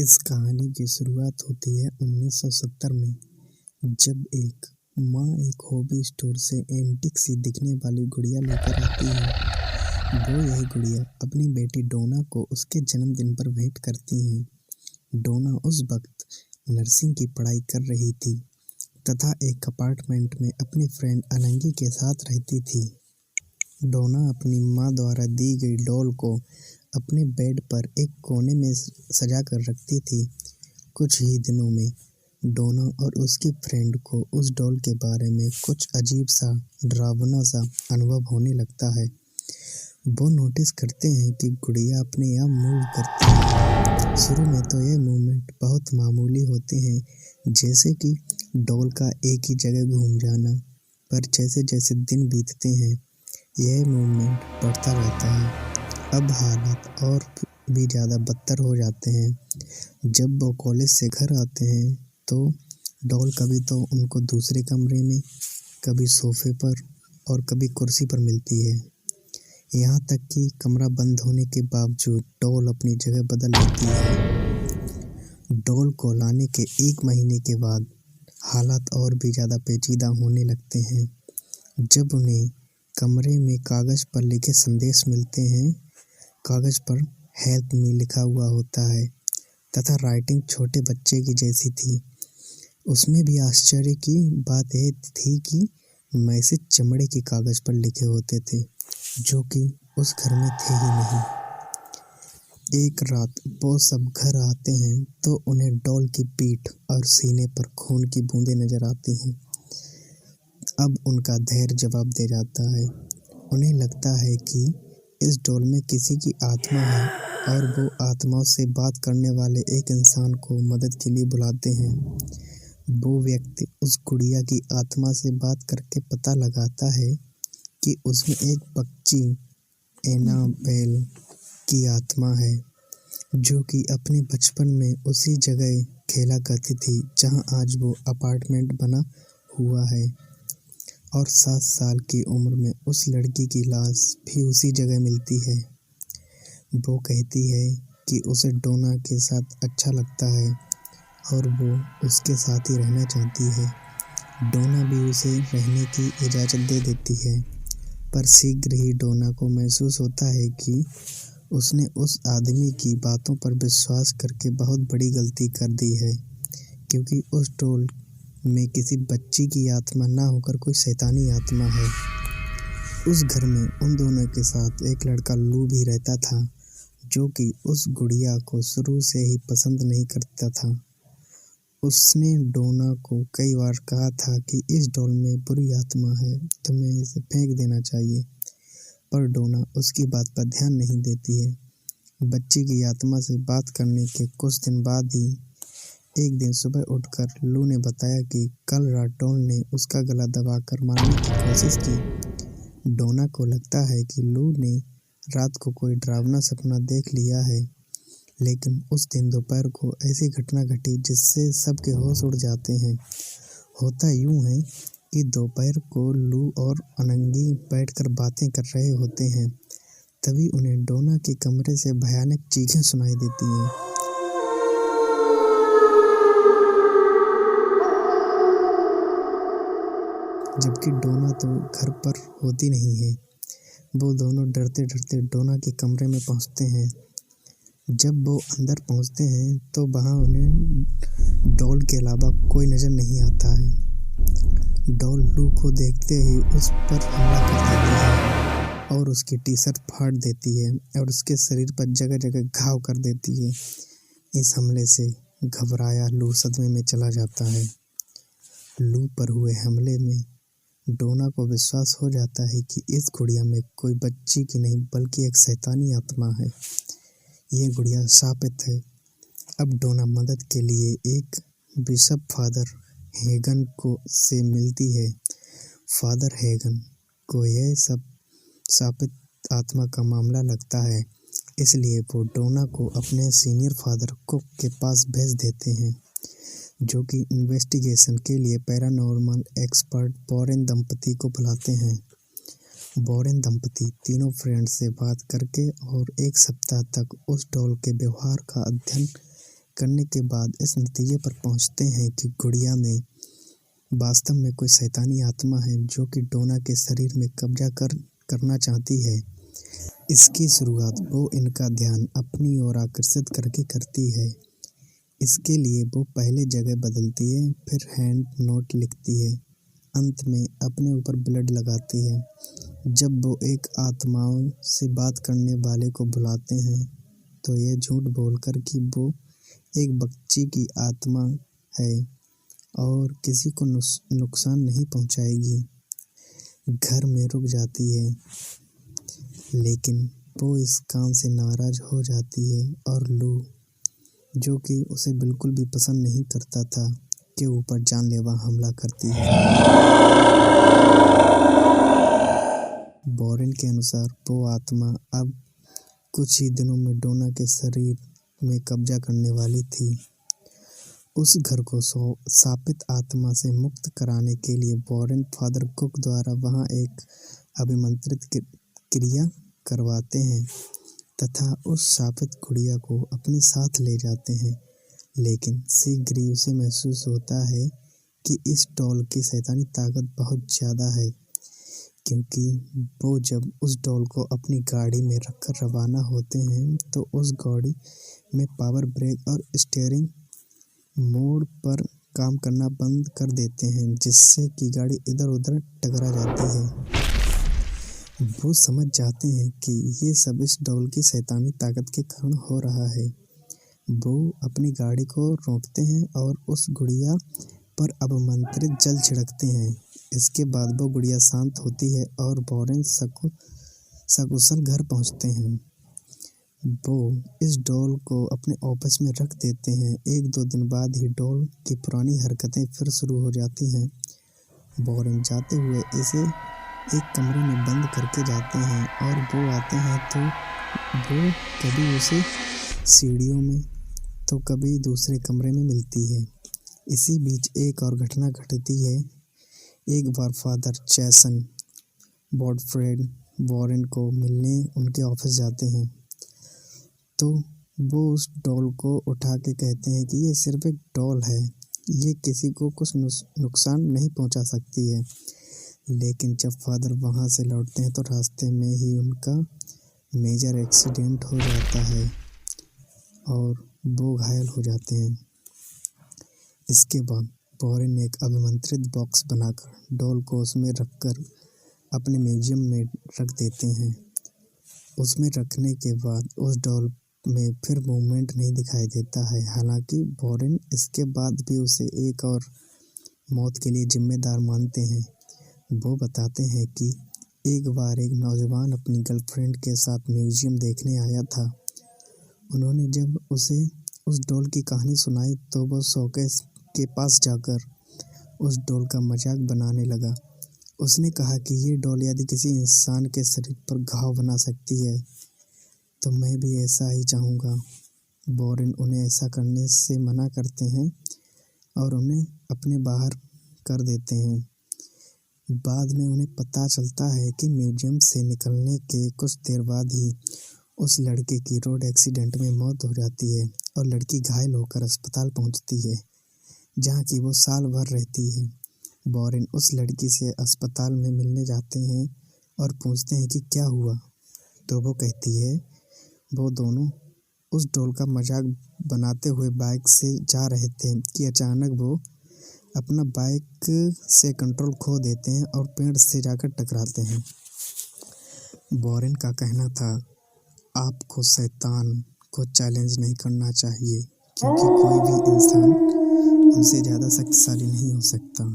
इस कहानी की शुरुआत होती है 1970 में, जब एक माँ एक हॉबी स्टोर से एंटीक सी दिखने वाली गुड़िया लेकर आती है। वो यह गुड़िया अपनी बेटी डोना को उसके जन्मदिन पर भेंट करती हैं। डोना उस वक्त नर्सिंग की पढ़ाई कर रही थी तथा एक अपार्टमेंट में अपनी फ्रेंड अनंगी के साथ रहती थी। डोना अपनी माँ द्वारा दी गई डॉल को अपने बेड पर एक कोने में सजा कर रखती थी। कुछ ही दिनों में डोना और उसकी फ्रेंड को उस डॉल के बारे में कुछ अजीब सा डरावना सा अनुभव होने लगता है। वो नोटिस करते हैं कि गुड़िया अपने आप मूव करती है। शुरू में तो यह मूवमेंट बहुत मामूली होते हैं, जैसे कि डॉल का एक ही जगह घूम जाना, पर जैसे जैसे दिन बीतते हैं यह मूवमेंट बढ़ता रहता है। अब हालात और भी ज़्यादा बदतर हो जाते हैं। जब वो कॉलेज से घर आते हैं तो डॉल कभी तो उनको दूसरे कमरे में, कभी सोफे पर और कभी कुर्सी पर मिलती है। यहाँ तक कि कमरा बंद होने के बावजूद डॉल अपनी जगह बदल लेती है। डॉल को लाने के 1 महीने के बाद हालात और भी ज़्यादा पेचीदा होने लगते हैं। जब उन्हें कमरे में कागज़ पर लिखे संदेश मिलते हैं, कागज़ पर हेल्प मी लिखा हुआ होता है तथा राइटिंग छोटे बच्चे की जैसी थी। उसमें भी आश्चर्य की बात यह थी कि मैसेज चमड़े के कागज़ पर लिखे होते थे, जो कि उस घर में थे ही नहीं। एक रात वो सब घर आते हैं तो उन्हें डॉल की पीठ और सीने पर खून की बूंदें नजर आती हैं। अब उनका धैर्य जवाब दे जाता है। उन्हें लगता है कि इस डॉल में किसी की आत्मा है और वो आत्माओं से बात करने वाले एक इंसान को मदद के लिए बुलाते हैं। वो व्यक्ति उस गुड़िया की आत्मा से बात करके पता लगाता है कि उसमें एक बच्ची एनाबेल की आत्मा है, जो कि अपने बचपन में उसी जगह खेला करती थी जहां आज वो अपार्टमेंट बना हुआ है, और 7 साल की उम्र में उस लड़की की लाश भी उसी जगह मिलती है। वो कहती है कि उसे डोना के साथ अच्छा लगता है और वो उसके साथ ही रहना चाहती है। डोना भी उसे रहने की इजाज़त दे देती है, पर शीघ्र ही डोना को महसूस होता है कि उसने उस आदमी की बातों पर विश्वास करके बहुत बड़ी गलती कर दी है, क्योंकि उस डॉल में किसी बच्ची की आत्मा ना होकर कोई शैतानी आत्मा है। उस घर में उन दोनों के साथ एक लड़का लू भी रहता था, जो कि उस गुड़िया को शुरू से ही पसंद नहीं करता था। उसने डोना को कई बार कहा था कि इस डॉल में बुरी आत्मा है, तुम्हें इसे फेंक देना चाहिए, पर डोना उसकी बात पर ध्यान नहीं देती है। बच्ची की आत्मा से बात करने के कुछ दिन बाद ही एक दिन सुबह उठकर लू ने बताया कि कल रात डॉल ने उसका गला दबाकर मारने की कोशिश की। डोना को लगता है कि लू ने रात को कोई डरावना सपना देख लिया है, लेकिन उस दिन दोपहर को ऐसी घटना घटी जिससे सबके होश उड़ जाते हैं। होता यूं है कि दोपहर को लू और अनंगी बैठकर बातें कर रहे होते हैं, तभी उन्हें डोना के कमरे से भयानक चीखें सुनाई देती हैं। जबकि डोना तो घर पर होती नहीं है। वो दोनों डरते डरते डोना के कमरे में पहुंचते हैं। जब वो अंदर पहुंचते हैं तो वहां उन्हें डॉल के अलावा कोई नजर नहीं आता है। डॉल लू को देखते ही उस पर हमला कर देती है और उसकी टी-शर्ट फाड़ देती है और उसके शरीर पर जगह जगह घाव कर देती है। इस हमले से घबराया लू सदमे में चला जाता है। लू पर हुए हमले में डोना को विश्वास हो जाता है कि इस गुड़िया में कोई बच्ची की नहीं बल्कि एक शैतानी आत्मा है। ये गुड़िया शापित है। अब डोना मदद के लिए एक बिशप फादर हेगन को से मिलती है। फादर हेगन को यह सब शापित आत्मा का मामला लगता है, इसलिए वो डोना को अपने सीनियर फादर कुक के पास भेज देते हैं, जो कि इन्वेस्टिगेशन के लिए पैरानॉर्मल एक्सपर्ट वॉरेन दंपति को बुलाते हैं। वॉरेन दंपति तीनों फ्रेंड्स से बात करके और 1 सप्ताह तक उस डॉल के व्यवहार का अध्ययन करने के बाद इस नतीजे पर पहुंचते हैं कि गुड़िया में वास्तव में कोई शैतानी आत्मा है जो कि डोना के शरीर में कब्जा करना चाहती है। इसकी शुरुआत वो इनका ध्यान अपनी ओर आकर्षित करके करती है। इसके लिए वो पहले जगह बदलती है, फिर हैंड नोट लिखती है, अंत में अपने ऊपर ब्लड लगाती है। जब वो एक आत्माओं से बात करने वाले को बुलाते हैं तो यह झूठ बोलकर कि वो एक बच्ची की आत्मा है और किसी को नुकसान नहीं पहुंचाएगी, घर में रुक जाती है। लेकिन वो इस काम से नाराज हो जाती है और लू, जो कि उसे बिल्कुल भी पसंद नहीं करता था, के ऊपर जानलेवा हमला करती है। वॉरेन के अनुसार वो आत्मा अब कुछ ही दिनों में डोना के शरीर में कब्जा करने वाली थी। उस घर को शापित आत्मा से मुक्त कराने के लिए वॉरेन फादर कुक द्वारा वहां एक अभिमंत्रित क्रिया करवाते हैं तथा उस शापित गुड़िया को अपने साथ ले जाते हैं। लेकिन शीघ्र ही उसे महसूस होता है कि इस डॉल की शैतानी ताकत बहुत ज़्यादा है, क्योंकि वो जब उस डॉल को अपनी गाड़ी में रखकर रवाना होते हैं तो उस गाड़ी में पावर ब्रेक और स्टीयरिंग मोड पर काम करना बंद कर देते हैं, जिससे कि गाड़ी इधर उधर टकरा जाती है। वो समझ जाते हैं कि ये सब इस डॉल की शैतानी ताकत के कारण हो रहा है। वो अपनी गाड़ी को रोकते हैं और उस गुड़िया पर अभिमंत्रित जल छिड़कते हैं। इसके बाद वो गुड़िया शांत होती है और वॉरेन सकुशल घर पहुंचते हैं। वो इस डॉल को अपने ऑफिस में रख देते हैं। 1-2 दिन बाद ही डॉल की पुरानी हरकतें फिर शुरू हो जाती हैं। वॉरेन जाते हुए इसे एक कमरे में बंद करके जाते हैं और वो आते हैं तो वो कभी उसे सीढ़ियों में तो कभी दूसरे कमरे में मिलती है। इसी बीच एक और घटना घटती है। एक बार फादर जैसन गॉडफ्रेड वॉरेन को मिलने उनके ऑफिस जाते हैं तो वो उस डॉल को उठा के कहते हैं कि ये सिर्फ एक डॉल है, ये किसी को कुछ नुकसान नहीं पहुंचा सकती है। लेकिन जब फादर वहां से लौटते हैं तो रास्ते में ही उनका मेजर एक्सीडेंट हो जाता है और वो घायल हो जाते हैं। इसके बाद वॉरेन एक अभिमंत्रित बॉक्स बनाकर डॉल को उसमें रखकर अपने म्यूजियम में रख देते हैं। उसमें रखने के बाद उस डॉल में फिर मूवमेंट नहीं दिखाई देता है। हालांकि वॉरेन इसके बाद भी उसे एक और मौत के लिए जिम्मेदार मानते हैं। वो बताते हैं कि एक बार एक नौजवान अपनी गर्लफ्रेंड के साथ म्यूजियम देखने आया था। उन्होंने जब उसे उस डॉल की कहानी सुनाई तो वो शोकेस के पास जाकर उस डॉल का मजाक बनाने लगा। उसने कहा कि ये डॉल यदि किसी इंसान के शरीर पर घाव बना सकती है तो मैं भी ऐसा ही चाहूँगा। वॉरेन उन्हें ऐसा करने से मना करते हैं और उन्हें अपने बाहर कर देते हैं। बाद में उन्हें पता चलता है कि म्यूजियम से निकलने के कुछ देर बाद ही उस लड़के की रोड एक्सीडेंट में मौत हो जाती है और लड़की घायल होकर अस्पताल पहुंचती है, जहां की वो साल भर रहती है। वॉरेन उस लड़की से अस्पताल में मिलने जाते हैं और पूछते हैं कि क्या हुआ, तो वो कहती है वो दोनों उस डॉल का मजाक बनाते हुए बाइक से जा रहे थे कि अचानक वो अपना बाइक से कंट्रोल खो देते हैं और पेड़ से जाकर टकराते हैं। वॉरेन का कहना था, आपको शैतान को चैलेंज नहीं करना चाहिए, क्योंकि कोई भी इंसान उनसे ज़्यादा शक्तिशाली नहीं हो सकता।